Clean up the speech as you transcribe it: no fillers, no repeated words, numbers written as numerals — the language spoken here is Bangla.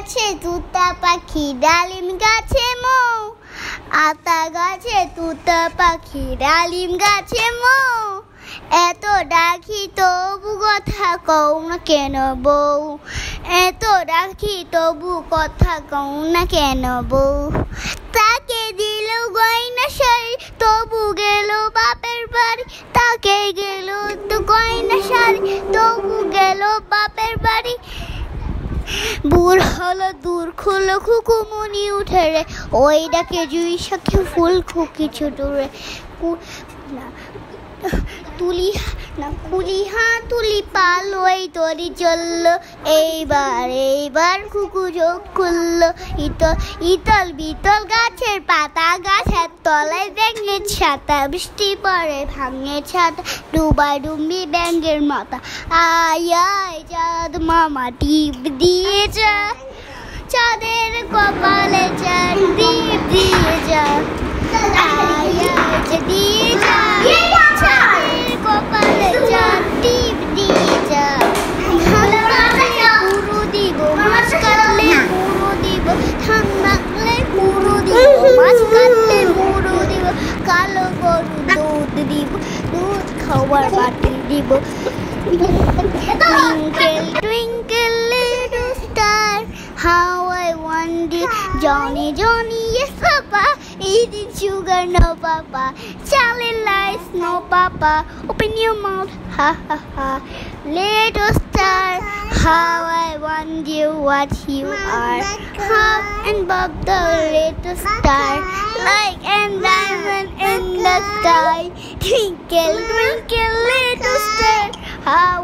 গাছে তুতা পাখি, ডালিম গাছে মৌ। আতা গাছে তুতা পাখি, ডালিম গাছে মৌ। এত ডাকি তবু কথা কও না কেন বউ, এত ডাকি তবু কথা কও না কেন বউ। তাকে দিল গয়না শাড়ি, তবু গেল বাপের বাড়ি। তাকে গেল তো গয়না শাড়ি, তবু গেল বাপের বাড়ি। বুড় হলো দূর খুলো খুকুমনি উঠে রে, ওই ডাকে জুই সাক্ষী ফুল খুকি ছোট রে। তুলি না কুলি তুলি পাল ওই তরি চলল, এইবার খুকু চোখ খুলল। ইতল বিতল গাছের পাতা, গাছের তলায় ব্যাঙের ছাতা। বৃষ্টি পড়ে ভাঙে ছাতা, ডুবাই ডুম্বি ব্যাঙের মাথা। আয় আয় চাঁদ মামা টিপ দিয়ে যা, চাঁদের কপালে চাঁদ টিপ দিয়ে যা। আয় আয় দিয়ে যা, চাঁদের কপালে চাঁদ টিপ দিয়ে যা। ধান কাটলে পুরো দিব, মাছ কাটলে পুরো দিব। ধান কাটলে পুরো দিব, মাছ কাটলে পুরো দিব। কালো গরু দুধ দিব, দুধ খাওয়ার বাটি দিব। Twinkle twinkle little star, how I wonder. Johnny Johnny yes papa, eating sugar no papa. Telling lies no papa, open your mouth ha ha ha. Little star, how I wonder what you are. Hop and bob the little star, like a diamond in the sky. Twinkle twinkle little star, how